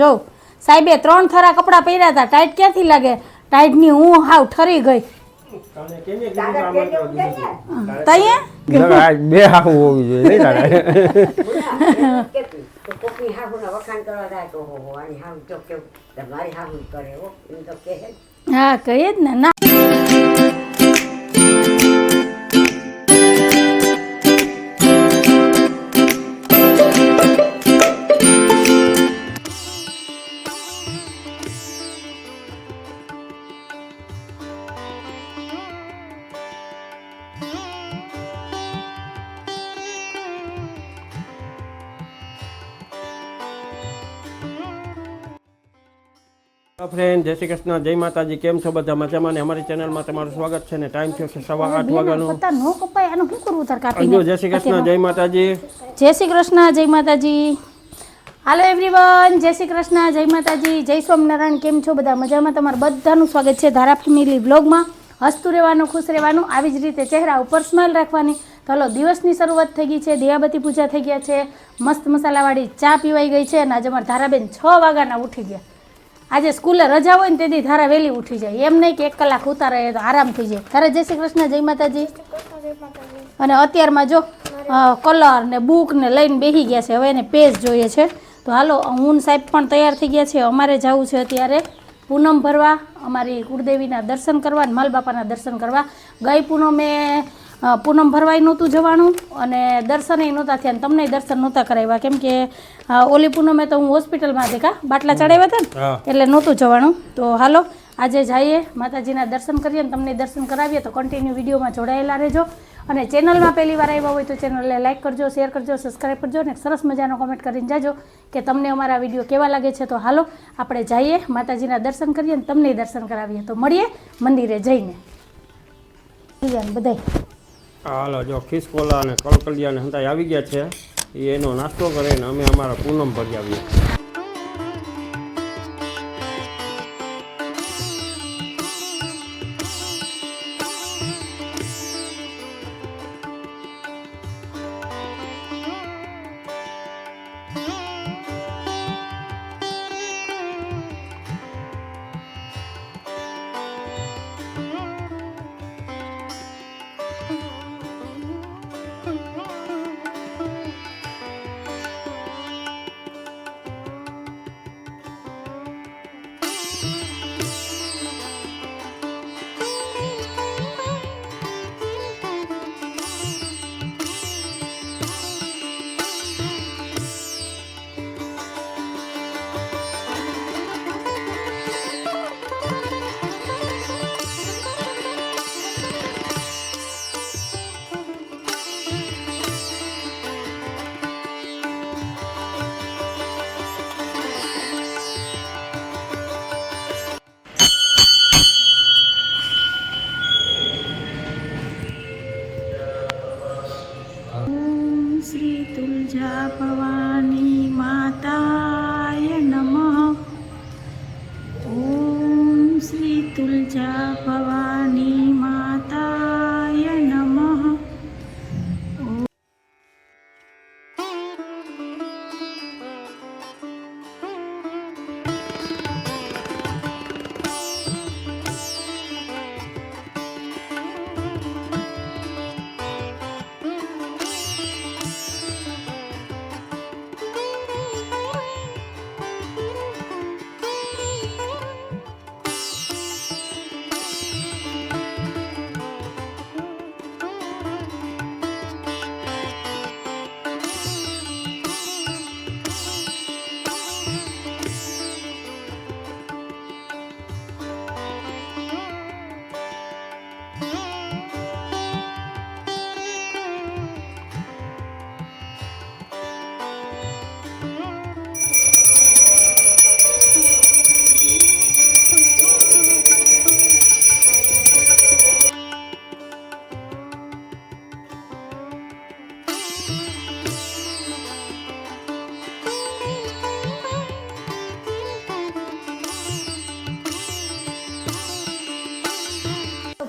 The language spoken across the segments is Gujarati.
જો સાહેબે 3 થરા કપડાં પહેર્યા હતા, ટાઈટ ક્યાંથી લાગે? ટાઈટની હું હાવ ઠરી ગઈ. બે હાહુ હોવી જોઈએ. હા કહીએ જ ને. ના ફ્રેન્ડ, જય શ્રી કૃષ્ણ, જય માતાજી. કેમ છો બધા? મજામાં ને? અમારી ચેનલમાં તમારું સ્વાગત છે ને. ટાઈમ થયો છે 8:15 વાગ્યાનો. જય શ્રી કૃષ્ણ, જય માતાજી. જય શ્રી કૃષ્ણ, જય માતાજી. હાલો એવરીવન, જય શ્રી કૃષ્ણ, જય માતાજી, જય સ્વામિનારાયણ. કેમ છો બધા? મજામાં? તમારું બધાનું સ્વાગત છે ધારા ફેમિલી બ્લોગમાં. હસતું રહેવાનું, ખુશ રહેવાનું, આવી જ રીતે ચહેરા ઉપર સ્માઈલ રાખવાની. તો હલો, દિવસની શરૂઆત થઈ ગઈ છે, દિયાબત્તી પૂજા થઈ ગયા છે, મસ્ત મસાલાવાળી ચા પીવાઈ ગઈ છે અને આજે અમારા ધારાબેન 6 વાગ્યાના ઉઠી ગયા. આજે સ્કૂલે રજા હોય ને તેથી ધારા વહેલી ઉઠી જાય, એમ નહીં કે 1 કલાક ઉતારે તો આરામ થઈ જાય. ધારા જય શ્રી કૃષ્ણ, જય માતાજી. અને અત્યારમાં જો કલર ને બુક ને લઈને બેસી ગયા છે, હવે એને પેજ જોઈએ છે. તો હાલો, હું સાહેબ પણ તૈયાર થઈ ગયા છે. અમારે જવું છે અત્યારે પૂનમ ભરવા, અમારી કુળદેવીના દર્શન કરવા, માલ બાપાના દર્શન કરવા. ગઈ પૂનમે પૂનમ ભરવાય નહોતું જવાનું અને દર્શનેય નહોતા થયા અને તમને દર્શન નહોતા કરાવ્યા, કેમ કે ઓલી પૂનમે તો હું હોસ્પિટલમાં હતી, બાટલા ચડાવ્યા હતા ને એટલે નહોતું જવાનું. તો હાલો, આજે જઈએ માતાજીના દર્શન કરીએ અને તમને દર્શન કરાવીએ. તો કન્ટિન્યુ વિડીયોમાં જોડાયેલા રહેજો અને ચેનલમાં પહેલી વાર આવ્યા હોય તો ચેનલને લાઇક કરજો, શેર કરજો, સબસ્ક્રાઈબ કરજો અને સરસ મજાનો કોમેન્ટ કરીને જાજો કે તમને અમારા વિડીયો કેવા લાગે છે. તો હાલો, આપણે જઈએ માતાજીના દર્શન કરીએ અને તમને દર્શન કરાવીએ. તો મળીએ મંદિરે જઈને બધાય. હાલો, જો ખિસકોલા અને કલકલિયા ને હંતાઈ આવી ગયા છે. એનો નાસ્તો કરે ને અમે અમારા પૂનમ ભરી આવીએ. શ્રી તુલજા ભવાની માતાય નમઃ. ઓમ શ્રી તુલજા ભવાની માતાય નમઃ.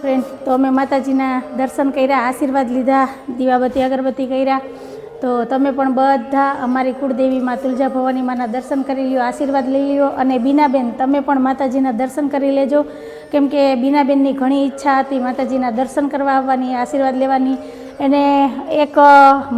ફ્રેન્ડ, તો અમે માતાજીના દર્શન કર્યા, આશીર્વાદ લીધા, દીવાબત્તી અગરબત્તી કર્યા તો તમે પણ બધા અમારી કુળદેવી માં તુલજા ભવાની માના દર્શન કરી લ્યો, આશીર્વાદ લઈ લ્યો. અને બીનાબેન તમે પણ માતાજીના દર્શન કરી લેજો, કેમ કે બીનાબેનની ઘણી ઈચ્છા હતી માતાજીના દર્શન કરવા આવવાની, આશીર્વાદ લેવાની. એને એક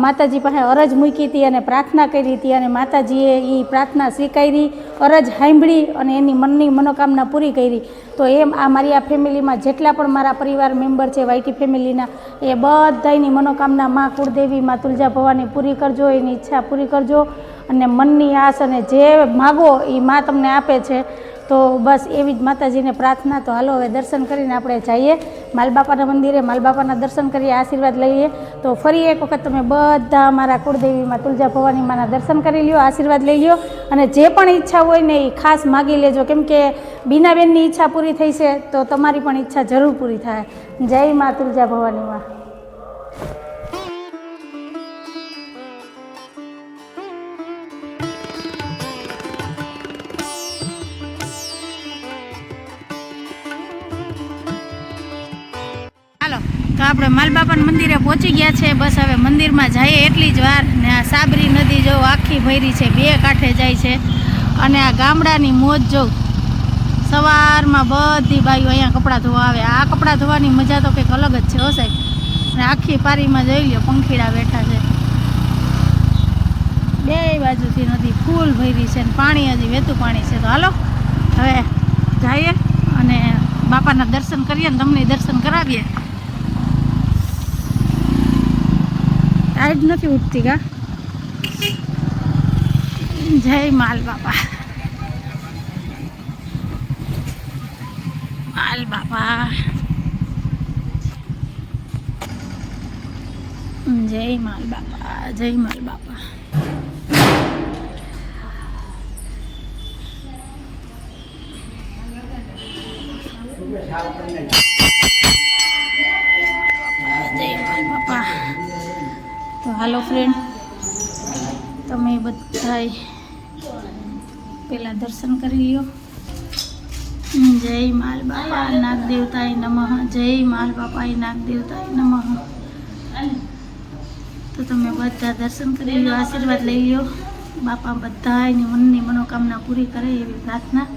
માતાજી પાસે અરજ મૂકી હતી અને પ્રાર્થના કરી હતી, અને માતાજીએ એ પ્રાર્થના સ્વીકારી, અરજ સાંભળી અને એની મનની મનોકામના પૂરી કરી. તો એમ આ મારી આ ફેમિલીમાં જેટલા પણ મારા પરિવાર મેમ્બર છે વાયટી ફેમિલીના, એ બધાની મનોકામના માં કુળદેવી માં તુલજા ભવાની પૂરી કરજો, એની ઈચ્છા પૂરી કરજો. અને મનની આસ અને જે માગો એ માં તમને આપે છે. તો બસ એવી જ માતાજીને પ્રાર્થના. તો હાલો હવે દર્શન કરીને આપણે જઈએ માલબાપાના મંદિરે, માલબાપાના દર્શન કરીએ, આશીર્વાદ લઈએ. તો ફરી એક વખત તમે બધા અમારા કુળદેવીમાં તુલજા ભવાની માના દર્શન કરી લ્યો, આશીર્વાદ લઈ લ્યો. અને જે પણ ઈચ્છા હોય ને એ ખાસ માગી લેજો, કેમ કે બીનાબેનની ઈચ્છા પૂરી થઈ છે તો તમારી પણ ઈચ્છા જરૂર પૂરી થાય. જય મા તુલજા ભવાની માં. તો આપણે માલબાપાના મંદિરે પહોંચી ગયા છે. બસ હવે મંદિરમાં જઈએ એટલી જ વાર. ને આ સાબરી નદી જો આખી ભરી છે, બે કાંઠે જાય છે. અને આ ગામડાની મોજ જો, સવારમાં બધી બાઈઓ અહીંયા કપડાં ધોવા આવે. આ કપડાં ધોવાની મજા તો કંઈક અલગ જ છે હો સાહેબ. અને આખી પારીમાં જોઈ લ્યો પંખીડા બેઠા છે, બે બાજુથી નદી ફૂલ ભરી છે ને પાણી હજી વહેતું પાણી છે. તો હાલો હવે જઈએ અને બાપાના દર્શન કરીએ ને તમને દર્શન કરાવીએ. ટાઈટ નથી ઉઠતી કા. જય માલ બાપા, માલ બાપા, જય માલ બાપા, જય માલ બાપા. જય માલ બાપા. તો હાલો ફ્રેન્ડ, તમે બધા પેલા દર્શન કરી લ્યો. જય માલ બાપા નાગ દેવતાય નમઃ, જય માલ બાપાય નાગ દેવતાય નમઃ. તો તમે બધા દર્શન કરી લ્યો, આશીર્વાદ લઈ લ્યો. બાપા બધાની મનની મનોકામના પૂરી કરે એવી પ્રાર્થના.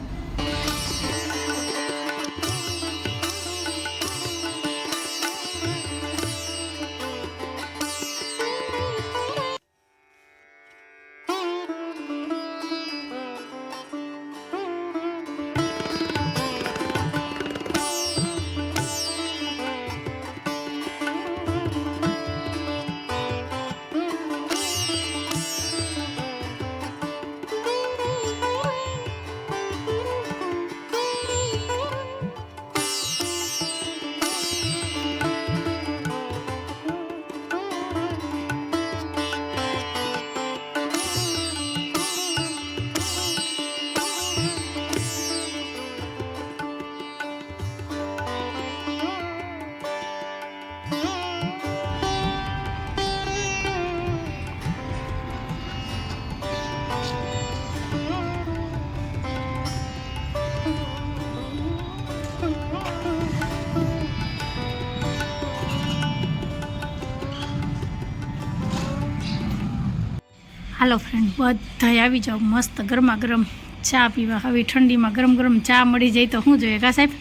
હાલો ફ્રેન્ડ, બધા આવી જાઓ. મસ્ત ગરમા ગરમ ચા પીવા. હવે ઠંડીમાં ગરમ ગરમ ચા મળી જાય તો શું જોઈએ કા સાહેબ?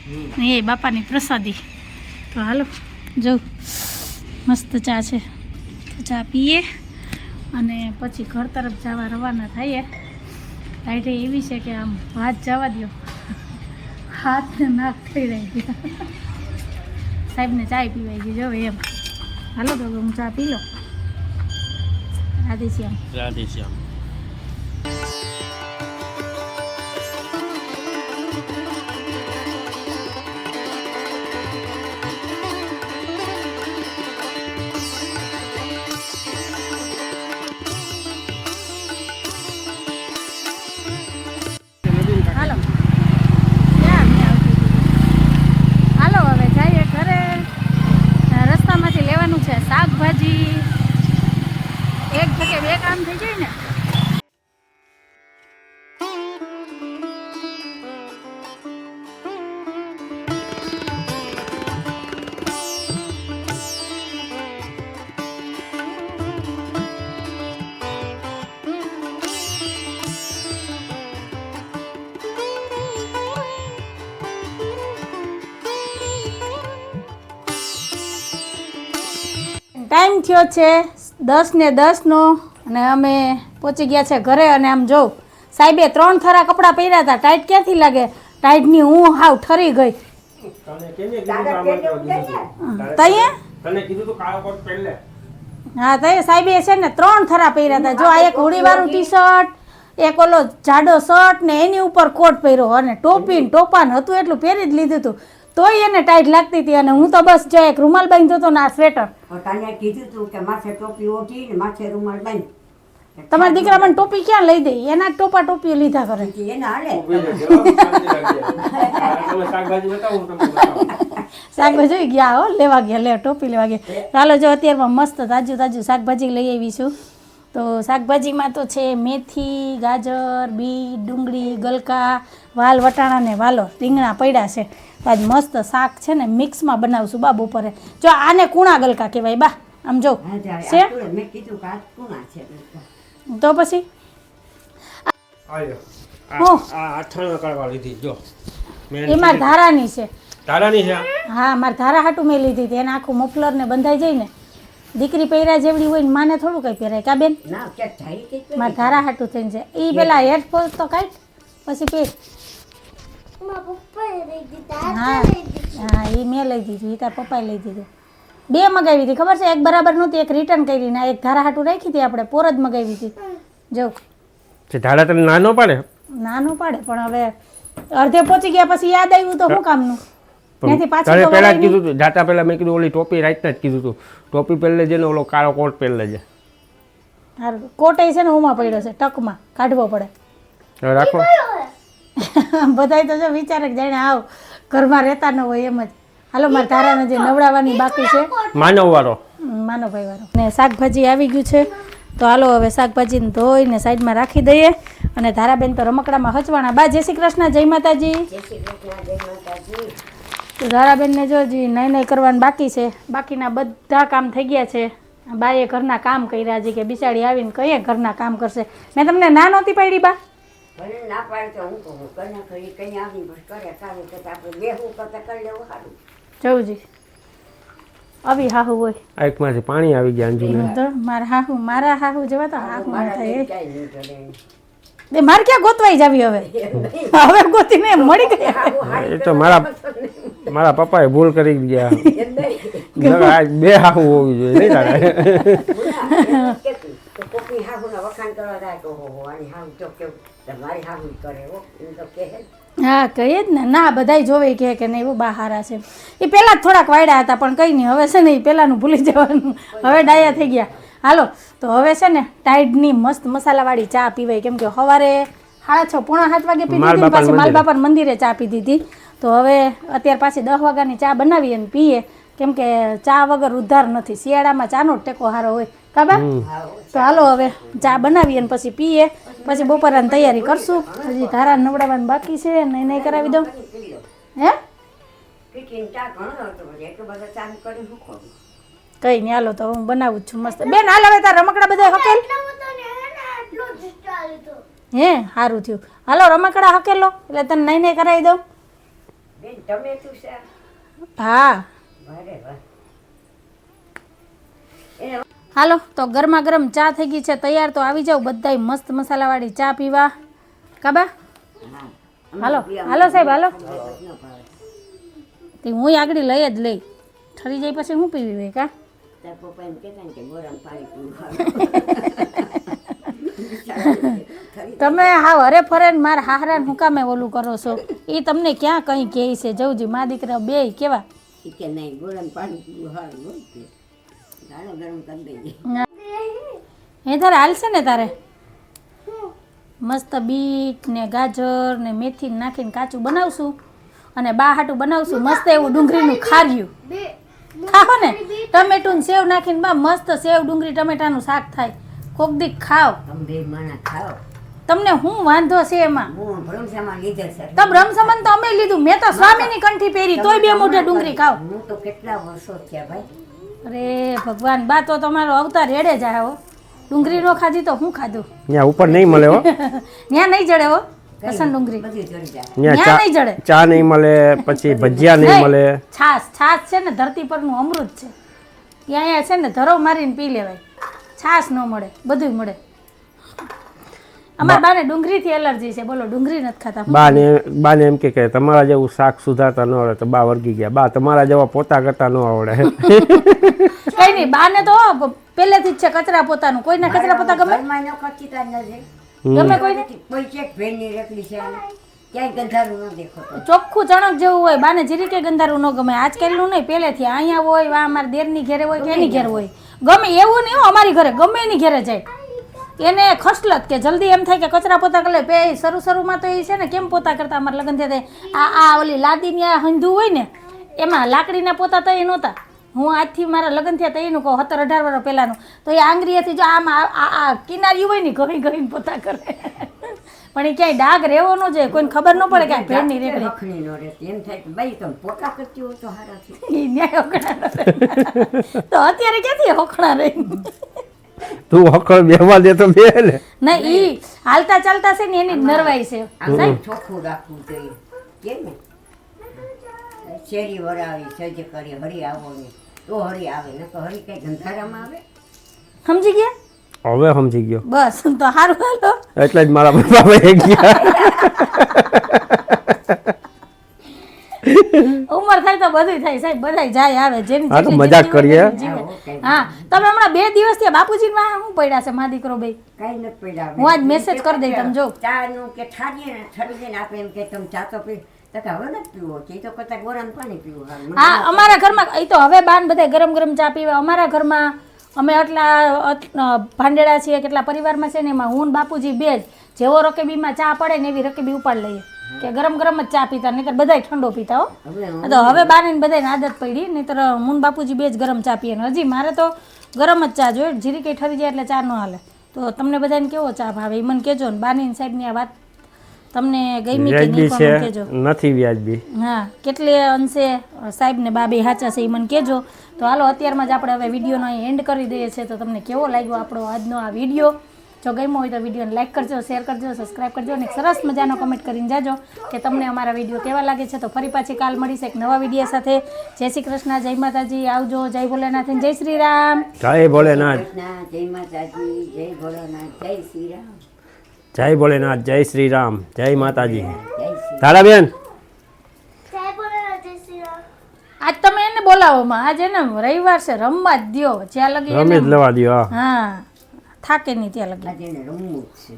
એ બાપાની પ્રસાદી. તો હાલો જાઉં, મસ્ત ચા છે તો ચા પીએ અને પછી ઘર તરફ જવા રવાના થઈએ. રાઈડે એવી છે કે આમ હાથ જવા દો, હાથને નાક થઈ રહી ગયા. સાહેબને ચા પીવાઈ ગઈ જો એમ. હાલો તો હું ચા પી લો. રાધે શ્યામ. રાધે શ્યામ. હાલો હાલો હવે જઈએ ઘરે. રસ્તામાંથી લેવાનું છે શાકભાજી. એક જગ્યાએ બે કામ થઈ જાય ને. ટાઈમ થયો છે 10:10 અને અમે પહોંચી ગયા છે ઘરે. અને આમ જો સાહેબે 3 થરા કપડાં પહેર્યા હતા. ટાઈટ ક્યાંથી લાગે? ટાઈટની હું હાવ ઠરી ગઈ. હા તઈએ સાહેબે છે ને 3 થરા પહેર્યા હતા. જો આ એક હોડીવાળું ટી શર્ટ, એક ઓલો જાડો શર્ટ ને એની ઉપર કોટ પહેર્યો અને ટોપી ને ટોપાન હતું એટલું પહેરી જ લીધું હતું. તોય એને ટાઈટ લાગતી હતી. અને હું તો બસ જો એક રૂમાલ બાંધ્યો હતો ને આ સ્વેટર. કીધું તું કે માથે ટોપી ઓઢી ને માથે રૂમાલ બાંધ. તમારા દીકરા મને ટોપી ક્યાં લઈ દે? એના જ ટોપા ટોપીઓ લીધા કરે. એને હાલે શાકભાજી જોઈ ગયા હો, લેવા ગયા ટોપી લેવા ગયા. ચાલો જો અત્યારમાં મસ્ત તાજું તાજું શાકભાજી લઈ આવી છું. તો શાકભાજીમાં તો છે મેથી, ગાજર, બીટ, ડુંગળી, ગલકા, વાલ વટાણા ને વાલો રીંગણા પડ્યા છે. આજ મસ્ત શાક છે ને મિક્સમાં બનાવશું બા બપોરે. જો આને કુણા ગલકા કહેવાય બા. આમ જો છે મેં કીધું કે આ કોના છે તો પછી એ મારા ધારાની છે. તારાની છે? હા મારા ધારા હાટું મેં લીધી હતી. એને આખું મફલર ને બંધાઈ જાય ને. દીકરી પહેર્યા જેવડી હોય ને માને થોડું કઈ પહેરાય કા બેન? ના કે ધારી કે મારા ધારા હાટું થઈને છે. એ પેલા હેડફોન તો કાઢ પછી પહેર. હા હા એ મેં લઈ દીધું. એ તાર પપ્પાએ લઈ દીધું. 2 મગાવી હતી ખબર છે? એક બરાબર નહોતી, એક રિટર્ન કરી ને એક ધારા હાટું રાખી હતી આપણે. પોર જ મગાવી હતી. જો ધારા તને નાનો પડે? નાનું પાડે પણ હવે અડધે પહોંચી ગયા પછી યાદ આવ્યું તો શું કામનું? ત્યાંથી પાછું તારે તો પહેલા જ વળાય કીધું હતું, જાતા પહેલા મેં કીધું ઓલી ટોપી રાઈટના જ કીધું હતું ટોપી પહેરી લેજે ને ઓલો કાળો કોટ પહેરી લેજે. હારું. કોટ છે ને ઉમાં પડ્યો છે, ટકમાં કાઢવો પડે. હવે રાખો. બધાય તો જો વિચારે કે જાણે આવ ઘરમાં રહેતા ન હોય એમ જ. હાલો મારા ધારાને જે નવડાવવાની બાકી છે માનવ વાળો માનવભાઈ વાળો. ને શાકભાજી આવી ગયું છે તો હાલો હવે શાકભાજીને ધોઈને સાઈડમાં રાખી દઈએ. અને ધારાબેન તો રમકડામાં હચવાણા. બા જય શ્રી કૃષ્ણ, જય માતાજી. તો ધારાબેનને જો હજી નહીં કરવાનું બાકી છે. બાકીના બધા કામ થઈ ગયા છે. બાએ ઘરના કામ કર્યા છે કે બિચારી આવીને કહીએ ઘરના કામ કરશે. મેં તમને ના નહોતી પાડી બા? ભલે ના પાડે તો હું કહું કને કરી કઈ આવી બસ કરે સારું કે આપણે બેહું કરતા કરી લેવું સારું. જવુંજી આવી હાહુ હોય આંખમાંથી પાણી આવી ગયા અંજુને. તો મારા હાહુ જેવા તો હાહુ ન મારા થાય. કઈ નહીં કરે એ મારે ક્યાં ગોતવાઈ જાવી હવે? હવે ગોતીને મળી ગયા. એ તો મારા પપ્પાએ ભૂલ કરી ગયા. બે હાહુ હોવી જોઈએ નહીં તારે? કોકની હાહુના વખાણ કરવા જાય તો હો આની હાહુ તો કેવું તમારી હાહુ કરે હો એમ તો કહે. હા કહીએ જ ને. ના બધાય જોવે કે નહીં એવું બા હારા છે. એ પહેલાં જ થોડાક વાયડા હતા પણ કંઈ નહીં. હવે છે ને એ પહેલાંનું ભૂલી જવાનું. હવે ડાયા થઈ ગયા. હાલો તો હવે છે ને ટાઈડની મસ્ત મસાલાવાળી ચા પીવાય. કેમ કે સવારે 6:30 પોણા 7 વાગે પીધી હતી. પાછી માલબાપાના મંદિરે ચા પીધી હતી. તો હવે અત્યારે પાછી 10 વાગ્યાની ચા બનાવીએ ને પીએ. કેમ કે ચા વગર ઉદ્ધાર નથી. શિયાળામાં ચાનો ટેકો સારો હોય કાબા. તો હાલો હવે ચા બનાવીએ ને પછી પીએ. પછી બપોરાની તૈયારી કરશું. હજી ધારા નવડાવવાનું બાકી છે. નહીં કરાવી દઉં હે? કઈ નહીં હાલો તો હું બનાવું જ છું મસ્ત. બેન હાલ હવે તાર રમકડા બધા હકેલ. હે સારું થયું. હાલો રમકડા હકેલો એટલે તને નહીં કરાવી દઉં. હા હાલો તો ગરમા ગરમ ચા થઈ ગઈ છે તૈયાર. તો આવી જાવ બધાય મસ્ત મસાલાવાળી ચા પીવા કાબા. હાલો હાલો સાહેબ હાલો. તે હું આગળ લઈ જ લઈ ઠરી જાય પછી હું પીવી હોય કા? તમે હા હરે ફરે ને મારા હાહરાને હું કામે ઓલું કરો છો? એ તમને ક્યાં કંઈ કહે છે? જવજી મા દીકરા બે કેવા એ તારે હાલશે ને તારે મસ્ત બીટ ને ગાજર ને મેથી નાખીને કાચું બનાવશું. અને બા હાટું બનાવશું મસ્ત એવું ડુંગળીનું ખાર્યું. ખાઓ ને ટમેટું ને સેવ નાખીને બા મસ્ત સેવ ડુંગળી ટમેટાનું શાક થાય. કોક દી ખાઓ. તમને હું વાંધો છે એમાં? તો બ્રહ્મસમન તો અમે લીધું. મેં તો સ્વામીની કંઠી પહેરી તોય 2 મોઢે ડુંગળી ખાવ. કેટલા વર્ષો થયા ભાઈ. અરે ભગવાન બા તો તમારો અવતાર રેડે જાય હો. ડુંગળી નો ખાધી તો હું ખાધું. ત્યાં ઉપર નહીં મળે હો. ત્યાં નહીં જડે હો લસણ ડુંગળી. ત્યાં નહીં જડે. ચા નહીં મળે પછી ભજીયા નહીં મળે. છાશ છે ને ધરતી પરનું અમૃત છે. એ અહીંયા છે ને ધરો મારીને પી લેવાય, છાશ ન મળે, બધું મળે. અમારા બાને ડુંગળીથી એલર્જી છે, બોલો ડુંગળી નથી ખાતા. બાને એમ કે તમારા જેવું શાક સુધારતા ન આવડે તો બા વર્ગી ગયા. બા તમારા જેવા પોતા કરતા ન આવડે. કઈ નહીં, બાને તો પહેલેથી જ છે કચરા પોતાનું. કોઈને કચરા પોતા ગમે? ઘરમાં ન કચીતા નથી. ગમે કોઈને? કોઈ ચેક ભેળની રેકડી છે આને. ક્યાંય ગંધારું ન દેખાતો. ચોખ્ખું ચણક જેવું હોય, બાને જીરી કે ગંધારું ન ગમે. આજકાલનું નહીં, પહેલેથી અહીંયા હોય, વા અમારા દેરની ઘેરે હોય કે એની ઘેર હોય, ગમે એવું નહીં. અમારી ઘરે ગમે એની ઘેરે જાય એને ખસલત કે જલ્દી એમ થાય કે કચરા પોતા કરી લે. પે શરૂમાં તો એ છે ને કેમ પોતા કરતા, અમારા લગ્ન થયા આ ઓલી લાદીની આ હંધું હોય ને એમાં લાકડીના પોતા તો એ નહોતા. હું આજથી મારા લગ્ન થયા તો એનું કહું 17-18 વર્ષ પહેલાંનું, તો એ આંગળીએથી જો આમ આ કિનારી હોય ને ઘણી ઘણી પોતા કરે. પણ એ ક્યાંય ડાઘ રહેવો ન જોઈએ, કોઈને ખબર ન પડે કે આ ભેળની રેકડી. રખણી ન રહેતી. એમ થાય કે ભાઈ તમે પોતા કરતી હોય તો હારા છે. ઈ ન્યાય હોકણા તો અત્યારે ક્યાંથી હોકણા રહી? તું હકળ બેવા દે તો બે ને. ના ઈ હાલતા ચાલતા છે ને એની જ નરવાઈ છે. આ સાહેબ ચોખ્ખું રાખવું જોઈએ. કેમ ને શેરી વરાવી સજ્જ કરી હરી આવો ને તો હરી આવે, ન તો હરી કઈ ગંધારામાં આવે. સમજી ગયા? હવે સમજી ગયો. બસ તો સારું હાલો. એટલે જ મારા બાપા વહી ગયા. ઉંમર થાય તો બધું થાય સાહેબ, બધાય જાય આવે. જેની હા તો જેટલી મજાક જિંદગી હોય કરીએ. એટલી જીવે. હા તમે હમણાં 2 દિવસ થયા બાપુજી માં શું પડ્યા છે મા દીકરો બે? કઈ નથી પડ્યા. હું આજ મેસેજ કરી દઈ, તમે જો. ચાનું કે ઠારીએ ને ઠરી દઈને આપે એમ કે તમે ચા તો પી તો કે હવે નથી પીવો છે. એ તો કરતા ગરમ પાણી પીવું. હા અમારા ઘરમાં એ તો હવે બાન બધા ગરમ ગરમ ચા પીવે. અમારા ઘરમાં અમે આટલા ભાંડેડા છીએ, કેટલા પરિવારમાં છે ને એમાં હું ને બાપુજી બે જ જેવો રકેબીમાં ચા પડે ને એવી રકેબી ઉપાડ લઈએ કે ગરમ ગરમ જ ચા પીતા, નહીતર બધાય ઠંડો પીતા હો. તો હવે બાને બધાને આદત પડી, નહીતર હું ને બાપુજી બે જ ગરમ ચા પીએ. ને હજી મારે તો ગરમ જ ચા જોઈએ, જીરી કઈ ઠરી જાય એટલે ચા ન હાલે. તો તમને બધાને કેવો ચા ભાવે એ મને કહેજો. ને બાની સાહેબની આ વાત તમને ગમી કે નહીં પણ કહેજો. નથી વ્યાજબી. હા કેટલે અંશે સાહેબ ને બા બે સાચા છે એ મને કહેજો. તો હાલો અત્યારમાં જ આપણે હવે વિડીયોનો અહીં એન્ડ કરી દઈએ છીએ. તો તમને કેવો લાગ્યો આપણો આજનો આ વિડીયો? જો ગમ્યો હોય તો વિડીયોને લાઈક કરજો, શેર કરજો, સબસ્ક્રાઈબ કરજો અને એક સરસ મજાનો કમેન્ટ કરીને જાજો કે તમને અમારા વિડીયો કેવા લાગે છે. તો ફરી પાછી કાલ મળીશ એક નવા વિડીયો સાથે. જય શ્રી કૃષ્ણ, જય માતાજી, આવજો. જય ભોલેનાથ, જય શ્રી રામ. જય ભોલેનાથ, જય માતાજી, જય ભોલેનાથ, જય શ્રી રામ. જય ભોલેનાથ, જય શ્રી રામ, જય માતાજી. જય શ્રી તારાબેન આજ તમે એને બોલાવો માં, આજે ને રવિવાર છે, રમવા જ દ્યો જ્યાં લગી રમે જ લેવા દ્યો. હા થાકે નહીં ત્યાં લગી. આજે રમવું જ છે.